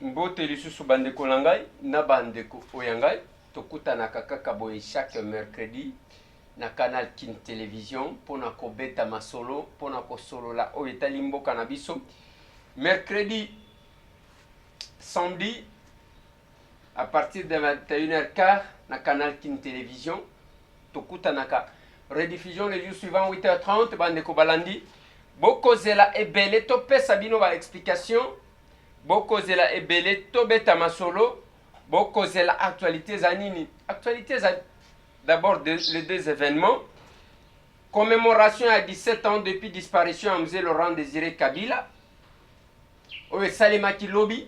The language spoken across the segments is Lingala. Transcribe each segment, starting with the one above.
Mbote lisusu bandeko na ngai na bandeko oyo ngai tokutanaka kaka boye chaque mercredi na Canal King Télévision pona kobeta masolo pona kosolola oyo etali mboka na biso. Mercredi, samedi à partir de 21h15 na Canal King Télévision tokutanaka. Rediffusion les jours suivants 8h30 bandeko balandi bokozela ebele topesa bino ba explication bokozela ebele tobeta masolo bokozela actualité za nini actualité za d'abord les deux événements commémoration à 17 ans depuis disparition à Mzee Laurent Désiré Kabila oyo esalemaki lobi,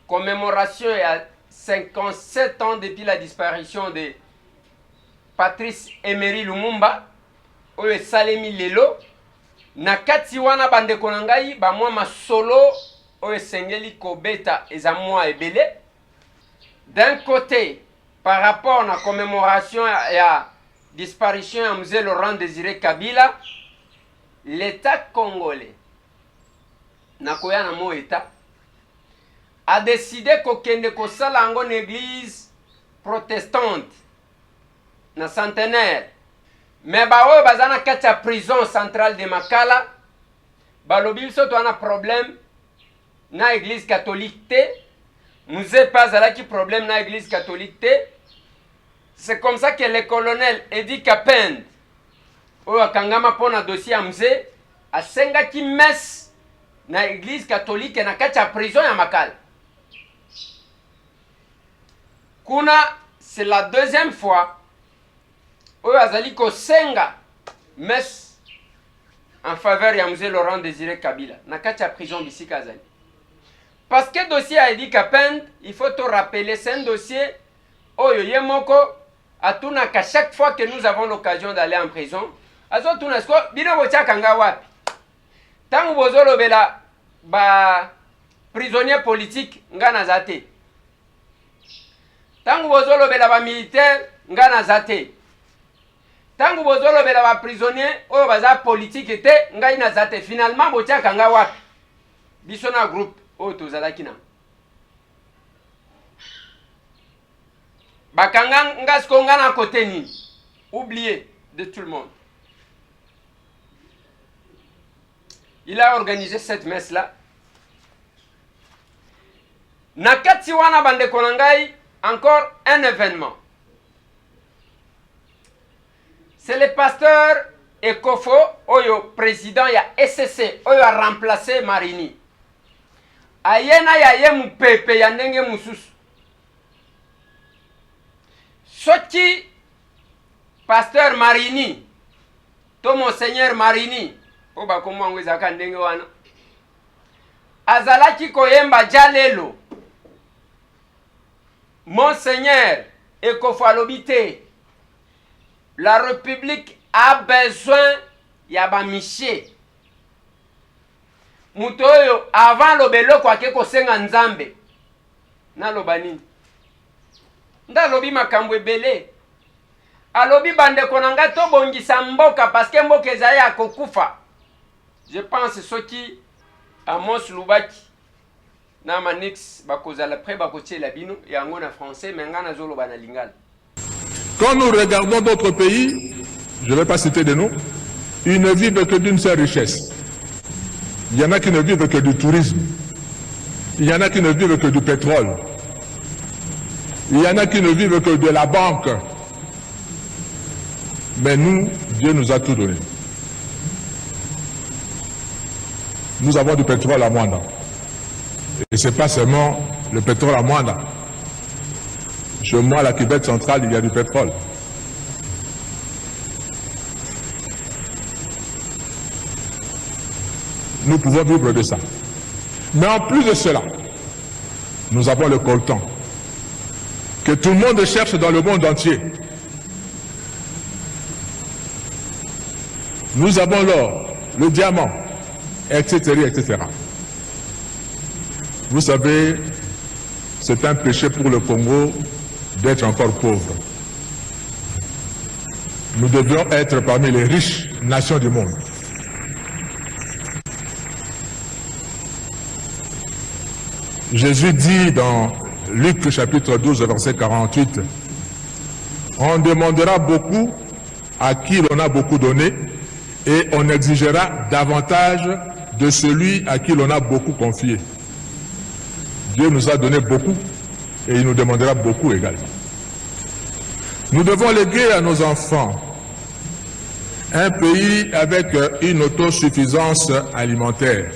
commémoration à 57 ans depuis la disparition de Patrice Emery Lumumba oyo esalemi lelo. Na kati wana bandeko na ngai ba mwa masolo oyo esengeli kobeta eza mwa ebele. D'un côté, par rapport à la commémoration et à disparition de Mzee Laurent Désiré Kabila, l'État congolais, nakoya na mo État, a décidé kokende kosala ngo église protestante na centenaire. Mais ba oyo bazana kati ya prison centrale de Makala, balobi biso to ana problème na église catholique te. Mzee pas alaki problème na église catholique te. C'est comme ça que le colonel Edi Kapend oyo akangama pona dossier ya Mzee asengaki messe na église catholique na kati ya prison ya Makala. Kuna c'est la deuxième fois oyo azali kosenga messe en faveur ya Mzee Laurent Désiré Kabila na kati ya prison bisika azali. Parce que dossier a Edi Kapend, il faut te rappeler, c'est un dossier oyo ye moko atunaka chaque fois que nous avons l'occasion d'aller en prison. Azo tunasko bino bochaka nga wapi? Tangu bozolo bela ba prisonnier politique nga nazate. Tangu bozolo bela ba militaire nga nazate. Tangu bozolo bela ba prisonnier oyo baza politique te ngai nazate. Finalement bochaka nga wapi? Biso na groupe oyo tozalaki na. Bakanga ngasko nga na côté ni. Oublié de tout le monde. Il a organisé cette messe là. Nakati wana bande konangai, encore un événement. C'est le pasteur Ekofo oyo président ya SCC oyo a remplacé Marini. Ayena ya ye mupepe ya ndenge mususu. Soki pasteur Marini to monseigneur Marini po bakomo ngwezaka ndenge wana azalaki koyemba jalelo monseigneur Ekofo alobi te la République a besoin ya ba miché muto oyo avant lobelo kwa ke kosenga nzambe na lobani nda lobi makambo ebele alobi bandeko na nga to bongisa mboka parce que mboka ezali ya kokufa. Je pense soki Amos Lubaki na Manix bakozala près bakotiela bino yango na français mais nga nazoloba na lingala. Quand nous regardons d'autres pays, je ne vais pas citer de noms, ils ne vivent que d'une seule richesse. Il y en a qui ne vivent que du tourisme. Il y en a qui ne vivent que du pétrole. Il y en a qui ne vivent que de la banque. Mais nous, Dieu nous a tout donné. Nous avons du pétrole à Mwanda. Et ce n'est pas seulement le pétrole à Mwanda. Chez moi, à la cuvette centrale, il y a du pétrole. Nous pouvons vivre de ça. Mais en plus de cela, nous avons le coltan que tout le monde cherche dans le monde entier. Nous avons l'or, le diamant, etc., etc. Vous savez, c'est un péché pour le Congo d'être encore pauvre. Nous devions être parmi les riches nations du monde. Jésus dit dans Luc chapitre 12, verset 48, « On demandera beaucoup à qui l'on a beaucoup donné, et on exigera davantage de celui à qui l'on a beaucoup confié. » Dieu nous a donné beaucoup, et il nous demandera beaucoup également. Nous devons léguer à nos enfants un pays avec une autosuffisance alimentaire.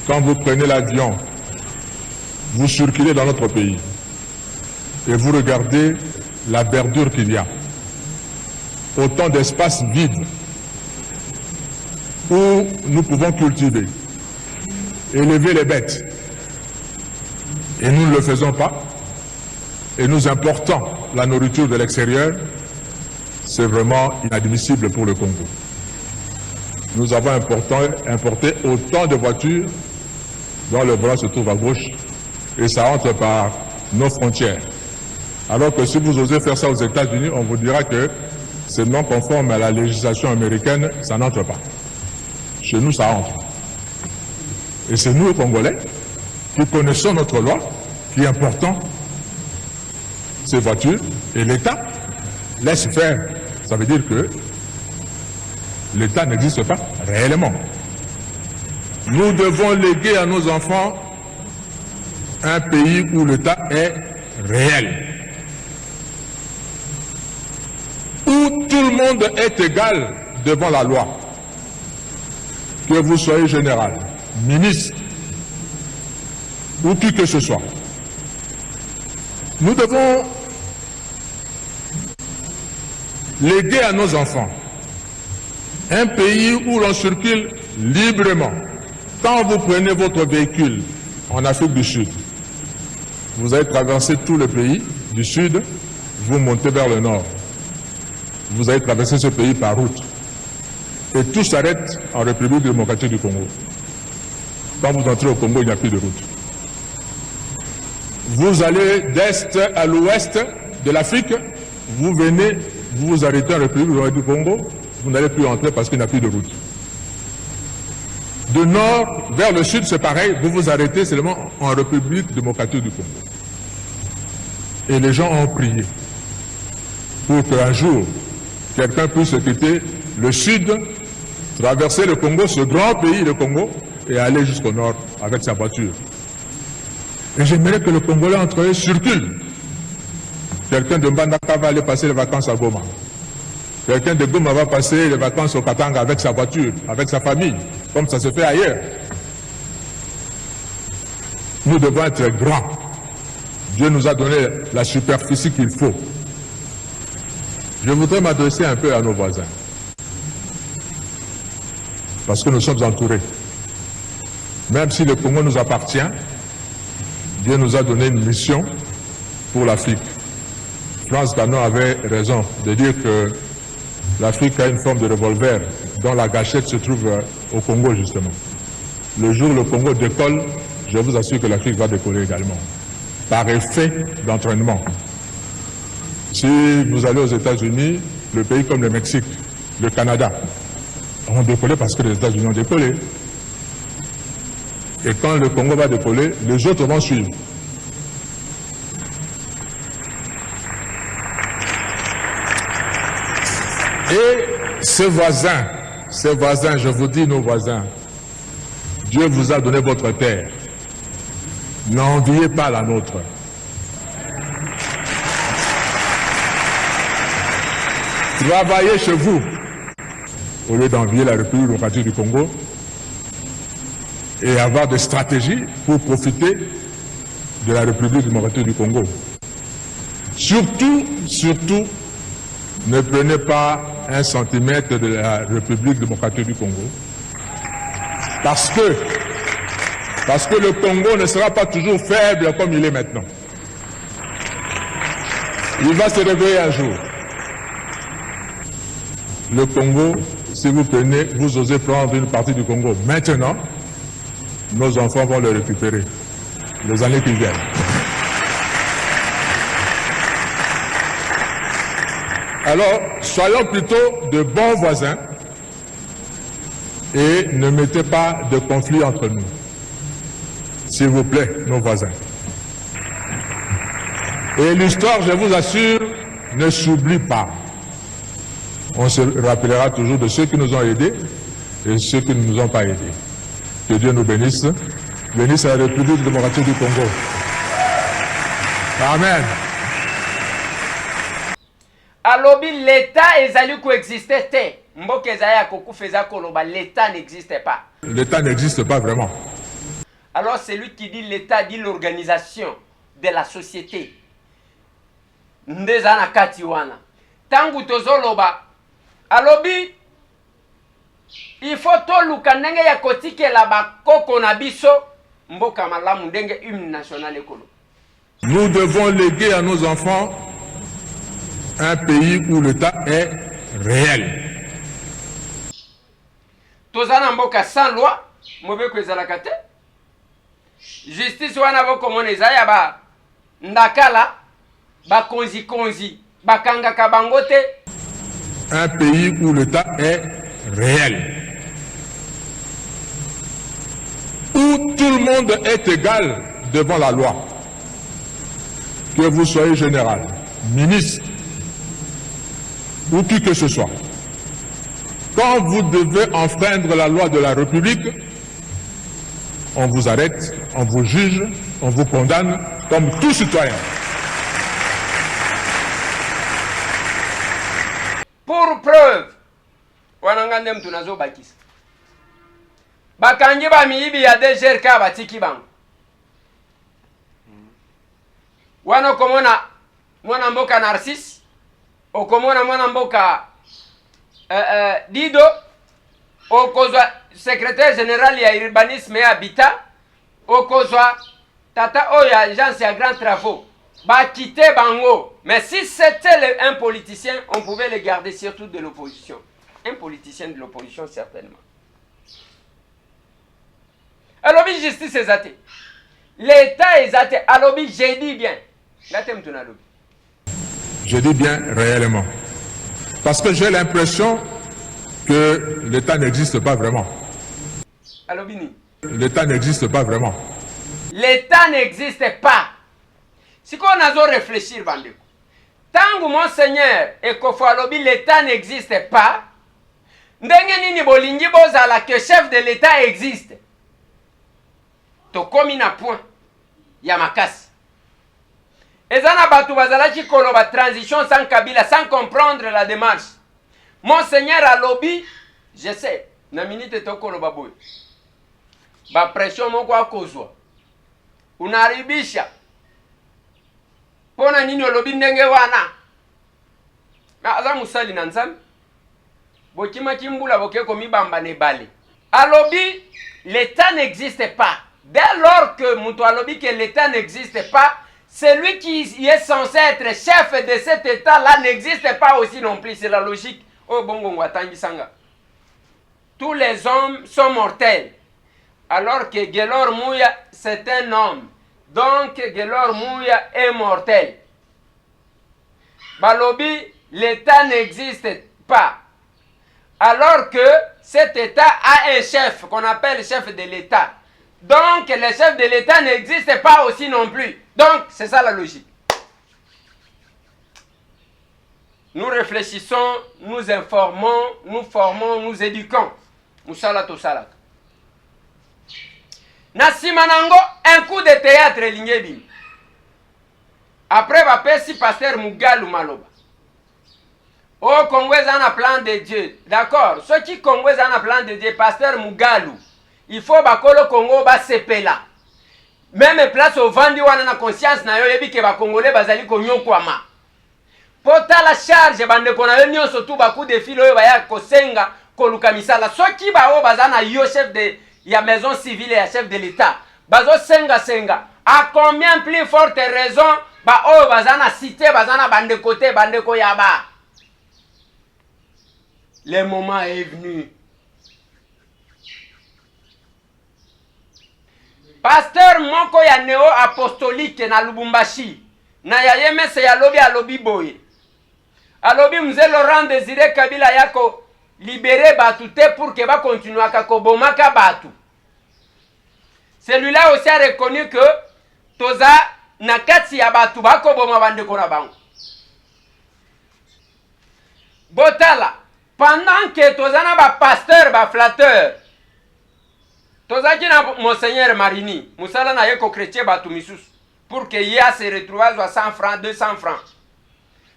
Quand vous prenez l'avion, vous circulez dans notre pays et vous regardez la verdure qu'il y a. Autant d'espaces vides où nous pouvons cultiver, élever les bêtes. Et nous ne le faisons pas. Et nous importons la nourriture de l'extérieur. C'est vraiment inadmissible pour le Congo. Nous avons importé autant de voitures dont le volant se trouve à gauche et ça entre par nos frontières. Alors que si vous osez faire ça aux États-Unis, on vous dira que c'est non conforme à la législation américaine, ça n'entre pas. Chez nous, ça entre. Et c'est nous, les Congolais, qui connaissons notre loi, qui importons ces voitures, et l'État laisse faire. Ça veut dire que l'État n'existe pas réellement. Nous devons léguer à nos enfants un pays où l'État est réel. Où tout le monde est égal devant la loi. Que vous soyez général, ministre, ou qui que ce soit. Nous devons léguer à nos enfants un pays où l'on circule librement. Quand vous prenez votre véhicule en Afrique du Sud, vous allez traverser tout le pays du Sud, vous montez vers le Nord. Vous allez traverser ce pays par route. Et tout s'arrête en République démocratique du Congo. Quand vous entrez au Congo, il n'y a plus de route. Vous allez d'est à l'ouest de l'Afrique, vous venez, vous vous arrêtez en République démocratique du Congo, vous n'allez plus entrer parce qu'il n'y a plus de route. De nord vers le sud, c'est pareil, vous vous arrêtez seulement en République démocratique du Congo. Et les gens ont prié pour qu'un jour, quelqu'un puisse quitter le sud, traverser le Congo, ce grand pays, le Congo, et aller jusqu'au nord avec sa voiture. Et j'aimerais que le Congolais entre eux circule. Quelqu'un de Mbandaka va aller passer les vacances à Goma. Quelqu'un de Goma va passer les vacances au Katanga avec sa voiture, avec sa famille, comme ça se fait ailleurs. Nous devons être grands. Dieu nous a donné la superficie qu'il faut. Je voudrais m'adresser un peu à nos voisins. Parce que nous sommes entourés. Même si le Congo nous appartient, Dieu nous a donné une mission pour l'Afrique. France Fanon avait raison de dire que l'Afrique a une forme de revolver dont la gâchette se trouve au Congo justement. Le jour où le Congo décolle, je vous assure que l'Afrique va décoller également, par effet d'entraînement. Si vous allez aux États-Unis, le pays comme le Mexique, le Canada, ont décollé parce que les États-Unis ont décollé. Et quand le Congo va décoller, les autres vont suivre. Et ces voisins, je vous dis nos voisins, Dieu vous a donné votre terre. N'enviez pas la nôtre. Travaillez chez vous, au lieu d'envier la République démocratique du Congo, et avoir des stratégies pour profiter de la République démocratique du Congo. Surtout, ne prenez pas 1 centimètre de la République démocratique du Congo. Parce que le Congo ne sera pas toujours faible comme il est maintenant. Il va se réveiller un jour. Le Congo, si vous prenez, vous osez prendre une partie du Congo maintenant, nos enfants vont le récupérer les années qui viennent. Alors, soyons plutôt de bons voisins et ne mettez pas de conflit entre nous. s'il vous plaît, nos voisins. Et l'histoire, je vous assure, ne s'oublie pas. On se rappellera toujours de ceux qui nous ont aidés et ceux qui ne nous ont pas aidés. Que Dieu nous bénisse. Bénisse la République démocratique du Congo. Amen. Alobi, l'État ezali coexister te. Mboka ezali akokufeza koloba, l'État n'existe pas. L'État n'existe pas vraiment. Alors celui qui dit l'État dit l'organisation de la société. Ndeza na kati wana. Tangu tozoloba, alobi, il faut toluka ndenge ya kotikela bakoko na biso, mboka malamu ndenge hymne national ekolo. Nous devons léguer à nos enfants un pays où l'État est réel. Tozana mboka sans loi, mobeko ezalaka te. Justice wana boko moneza ya ba ndakala, ba konzi, ba kangaka bango te. Un pays où l'État est réel. Où tout le monde est égal devant la loi. Que vous soyez général, ministre, ou qui que ce soit. Quand vous devez enfreindre la loi de la République, on vous arrête, on vous juge, on vous condamne comme tout citoyen. Pour preuve, wanangande mtu nazo bakisa. Bakangi ba miibi ya DGRK batiki bango. Wana komona mwana mboka Narcisse, okomona mwana mboka Dido, okozwa secrétaire général ya urbanisme ya habitat, okozwa tata oya agence ya grand travaux. Bah quitter bango. Mais si c'était un politicien, on pouvait le garder surtout de l'opposition. Un politicien de l'opposition certainement. Alors justice est athée. L'État est athée. Alors j'ai dit bien. Je dis bien réellement. Parce que j'ai l'impression que l'État n'existe pas vraiment. L'État n'existe pas vraiment. L'État n'existe pas. Si on a réfléchir, bandeko. Tangu monseigneur Ekofo alobi l'État n'existe pas. Ndenge nini bolingi bozala que chef de l'État existe. Tokomi na point ya makasi. Ezana batu bazalaki koloba transition sans Kabila, sans comprendre la démarche. Monseigneur alobi, je sais, na minute tokoloba boy. Ba pression moko akozwa. Unaribisha. Pona nini olobi ndenge wana? Na aza musali na nzambe. Bokima kimbula bokeko mibamba ne bale. Alobi, l'État n'existe pas. Dès lors que mutu alobi que l'État n'existe pas, celui qui est censé être chef de cet État-là n'existe pas aussi non plus. C'est la logique. Oh bongo watangi sanga. Tous les hommes sont mortels. Alors que Gelor Mouya, c'est un homme. Donc Gelor Mouya est mortel. Balobi, l'État n'existe pas. Alors que cet État a un chef qu'on appelle chef de l'État. Donc le chef de l'État n'existe pas aussi non plus. Donc c'est ça la logique. Nous réfléchissons, nous informons, nous formons, nous éduquons. Musala to salaka. Nasimanango, un coup de théâtre lingebi. Après va pesi pasteur Mugalu Maloba. Oh Congolais en a plan de Dieu. D'accord. Ceux qui Congolais en a plan de Dieu, pasteur Mugalu. Il faut bakolo Congo ba sepela. Même place au vandi wana na conscience na yo yebi ke ba Congolais bazali konyokwama. Pota la charge bande kona yo nyonso tu ba coup de fil oyo ba ya kosenga koluka misala. Ceux qui ba o bazana yo chef de ya maison civile et chef de l'État. Bazo senga. À combien plus forte raison ba o bazana cité bazana bande côté bande ko yaba. Le moment est venu. Pasteur moko ya neo apostolique na Lubumbashi. Na ya yemese ya lobi alobi boye. Alobi mzee Laurent Désiré Kabila yako libérer batu te pour que ba continuer ka kobomaka batu. Celui-là aussi a reconnu que toza nakati ya batu bako boma bandeko na bango. Botala, pendant que toza na ba pasteur ba flatteur, toza ki na Monseigneur Marini, musala na yeko chrétien batu misusu, pour que ya se retrouve à 100 francs, 200 francs.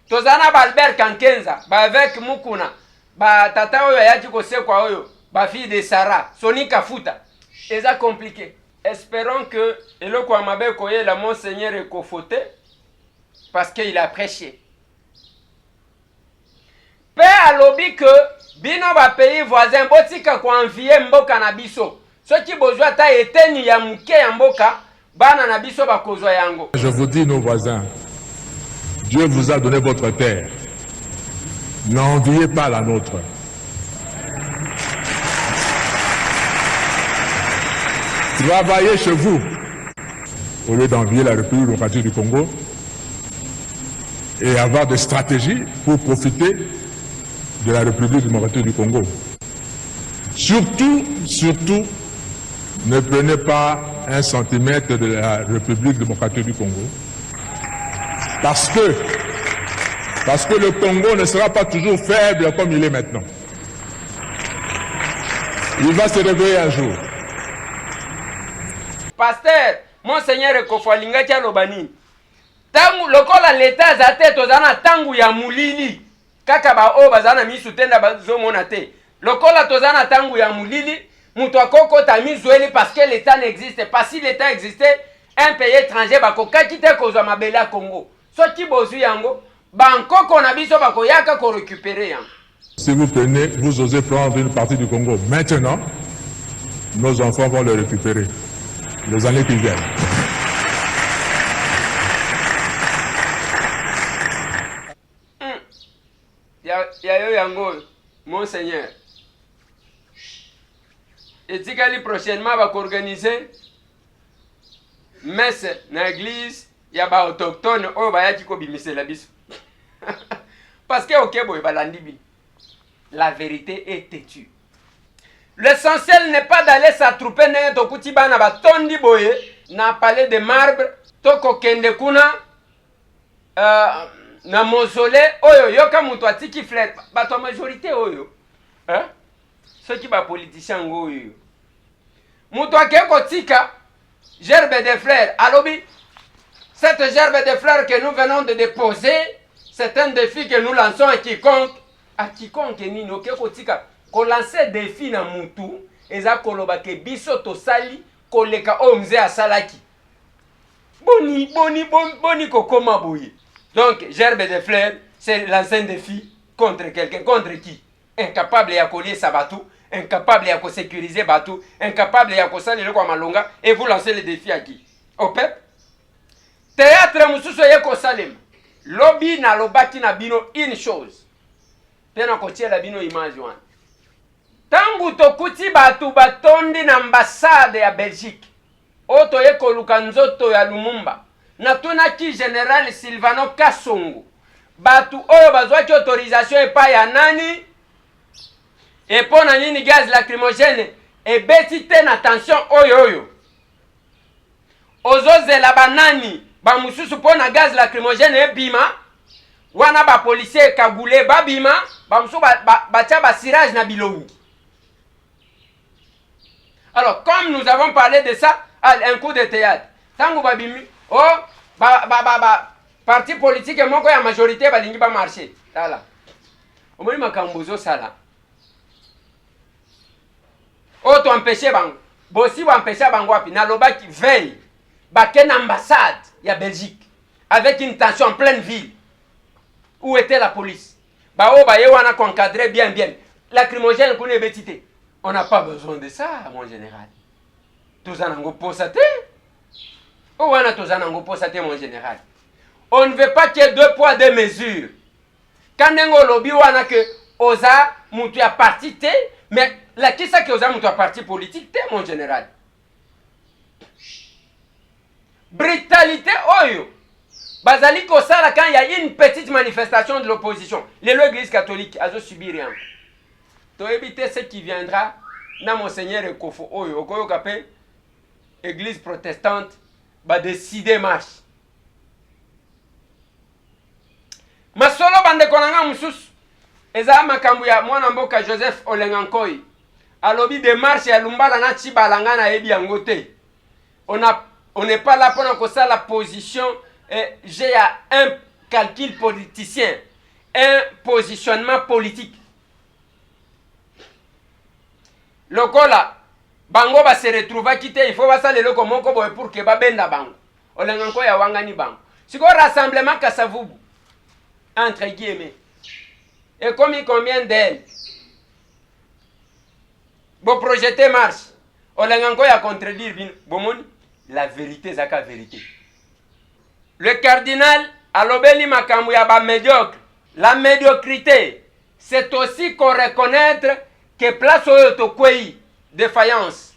Toza na ba Albert Kankenza, ba avec Mukuna, ba tata oyo ya ko sekwa oyo, ba fille de Sarah, Sonika Futa. C'est compliqué. Espérons que eloko amabe koye la Monseigneur ekofote parce qu'il a prêché. Père alobi que bino ba pays voisin botika ko envier mboka na biso. Ceux qui besoin ta eteni ya muke ya mboka bana na biso ba kozwa yango. Je vous dis nos voisins, Dieu vous a donné votre terre. N'enviez pas la nôtre. Travaillez chez vous au lieu d'envier la République démocratique du Congo et avoir des stratégies pour profiter de la République démocratique du Congo. Surtout, ne prenez pas un centimètre de la République démocratique du Congo. Parce que le Congo ne sera pas toujours faible comme il est maintenant. Il va se réveiller un jour. Pasteur, Monseigneur Kofalinga tia lobani. Tangu lokola l'État zate tozana tangu ya mulili. Kaka ba o bazana misu tenda bazomona te. Lokola tozana tangu ya mulili, muto akoko ta mizweli parce que l'État n'existe pas. Si l'État existait, un pays étranger bako kakite kozwa mabele ya Congo. Soki bozu yango, bankoko na biso bako yaka ko récupérer yango. Si vous prenez, vous osez prendre une partie du Congo maintenant, nos enfants vont le récupérer. Les années qui viennent. Yayo yango, Monseigneur. Etikali prochainement va organiser messe dans l'église, ya ba autochtone oyo ba yaki ko bimisela biso. Parce que okebo e balandi bi. La vérité est têtue. L'essentiel n'est pas d'aller s'attrouper dans le bana ba tondi boye na palais de marbre toko kende kuna na mausolée oyo yoka muto atiki fleur ba to majorité oyo hein ceux qui ba politiciens oyo muto akeko tika gerbe de fleurs alobi cette gerbe de fleurs que nous venons de déposer c'est un défi que nous lançons à quiconque nino keko tika ko lancer défi na mutu eza koloba ke biso to sali koleka o mzee asalaki boni kokoma boye. Donc gerbe de fleurs c'est lancer un défi contre quelqu'un, contre qui? Incapable ya coller sa bateau, incapable ya ko sécuriser bateau, incapable ya ko salir kwa malonga, et vous lancez le défi à qui? Au peuple. Théâtre mususu ye ko salem lobby na lobaki na bino une chose pena ko tia la bino image wana. Tangu tokuti batu batondi na ambassade ya Belgique. Oto ye koluka nzoto ya Lumumba. Na tunaki General Silvano Kasongo. Batu oyo bazwaki autorisation epa ya nani? Epo na nini gaz lacrymogène ebeti te na tension oyo. Ozozela banani ba mususu pona gaz lacrymogène ebima. Wana ba policier kagule babima, ba mususu batia ba cirage na bilongi. Alors, comme nous avons parlé de ça, un coup de théâtre. Tango babimi, parti politique moko ya majorité balingi ba marché. Tala. Omoni makambozo sala. To empêcher bango. Bosi ba empêcher bango api na lobaki veille. Baken ambassade ya Belgique avec une tension en pleine ville. Où était la police? Ba ye wana encadrer bien. Lacrymogène kune betité. On n'a pas besoin de ça, mon général. Tozanango posate. Ouana tozanango posate, mon général. On ne veut pas qu'il y ait 2 poids 2 mesures. Quand on lobby wana que oza mutu ya parti te, mais la qui ça que oza mutu ya parti politique te, mon général. Brutalité oyo. Bazali kosala quand il y a une petite manifestation de l'opposition. L'église catholique a subi rien. Pour éviter ce qui viendra, na Monseigneur Kofo Oyo, Okoyo Kapé, église protestante va décider marche. Masolo bande konanga mususu eza makambu ya mwana mboka Joseph Olengankoi alobi de marche ya Lumbala na Chibalanga na yebi yango te. On n'est pas là pour ça la position. J'ai un calcul politicien, un positionnement politique. Lokola bango ba se retrouva kite, il faut basa le loko moko boy pour que ba benda bango. Olenganko ya wangani bango. Siko rassemblement Kasavubu entre guillemets. Et combien d'elles? Bo projeter marche. Olenganko ya contredire bin bomoni la vérité zaka vérité. Le cardinal alobeli makambu ya ba médiocre. La médiocrité, c'est aussi qu'on reconnaître que place oyo to kwei défaillance.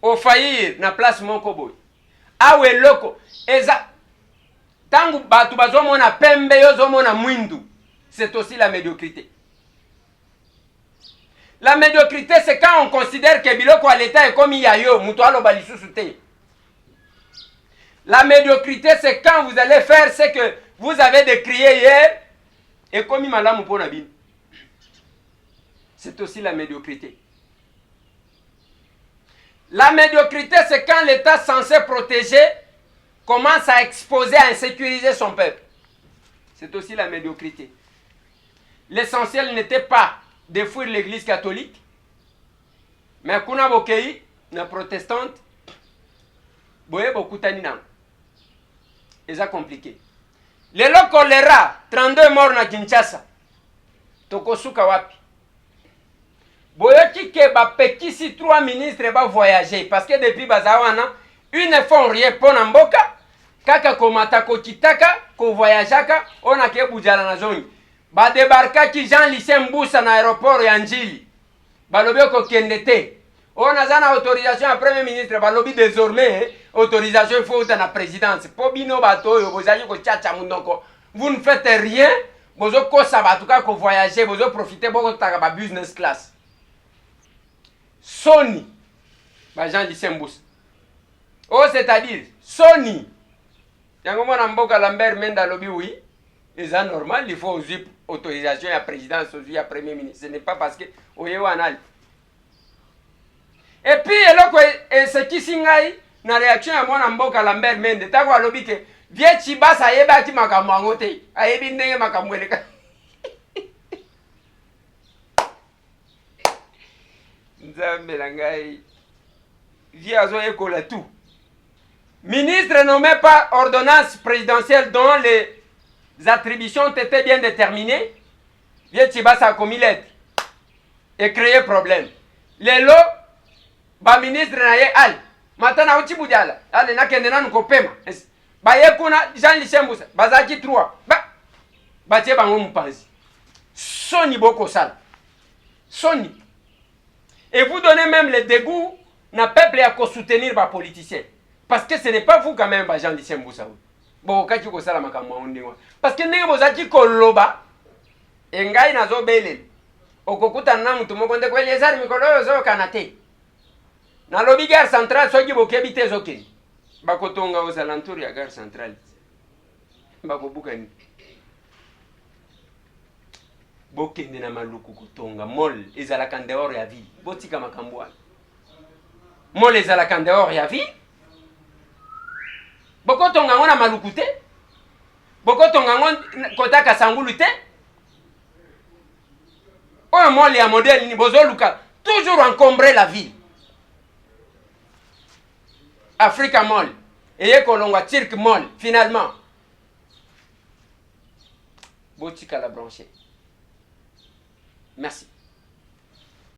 O faillir na place moko boy. Awe loko eza tangu batu bazomona pembe yo zomona mwindu. C'est aussi la médiocrité. La médiocrité, c'est quand on considère que biloko à l'état est comme yayo, muto aloba lisusu te. La médiocrité, c'est quand vous allez faire ce que vous avez décrié hier et comme malamu pona bin. C'est aussi la médiocrité. La médiocrité, c'est quand l'État censé protéger commence à exposer, à insécuriser son peuple. C'est aussi la médiocrité. L'essentiel n'était pas de fuir l'église catholique, mais kuna bokei na protestante boye bokutani na. C'est compliqué. Lelo choléra 32 morts na Kinshasa. Tokosuka wapi? Boyoki ke ba pekisi 3 ministres ba voyager parce que depuis bazawana une fois rien pona mboka kaka komata ko kitaka ko voyageaka ona ke bujala na zone. Ba débarka ki Jean Lycée Mbusa na aéroport ya Njili. Balobi ko kendete. On a une autorisation à Premier ministre, balobi désormais autorisation il faut être la présidence. Pobino bato vous allez ko tchatcha mundoko. Vous ne faites rien, vous ko sabatuka ko voyager, vous profiter beaucoup de ba business class. Sony ba Jean Lycée Mbusa. Oh c'est-à-dire Sony. Yango mona mboka Lambert Menda lobi oui. C'est normal, il faut aussi autorisation à présidence, aussi à Premier ministre. Ce n'est pas parce que oyewanal. Et puis, ce qui singai, na réaction à mon amboka Lambert Mende, tako alobi ke, vie chibasa ayeba ki makambo angote, ayebi ndenge makambo eleka. Nzambe langai, vie azo ekola tout. Ministre nommé par ordonnance présidentielle dont les attributions ont été bien déterminées, vie chibasa a commis lettre et créé problème. Les lots, ba ministre na ye al matana uchi budala ale na kende nanu kopema ba ye kuna Jean Lycée Mbusa bazaki 3 ba tie bango mpanzi soni boko sala soni et vous donnez même le dégoût na peuple ya ko soutenir ba politiciens parce que ce n'est pas vous quand même ba Jean Lycée Mbusa bo kaki ko sala makambo ndingwa parce que ndenge bozaki koloba engai nazo belele okokuta na mutu moko nde ko Eliezer mikolo yo zo kanate. Na lobi gare centrale soki bokebi te zokeni. Bakotonga aux alentours ya gare centrale. Bakobuka ni. Bokende na maluku kotonga mol ezalaka dehors ya ville. Botika makambo wana. Mol ezalaka dehors ya ville. Bokotonga ngona maluku te. Bokotonga ngona kotaka sangulu te. Oyo mol ya modèle ni bozoluka toujours encombrer la ville. Africa Mall. Et Kolongwa Turk Mall, finalement. Botika la branchée. Merci.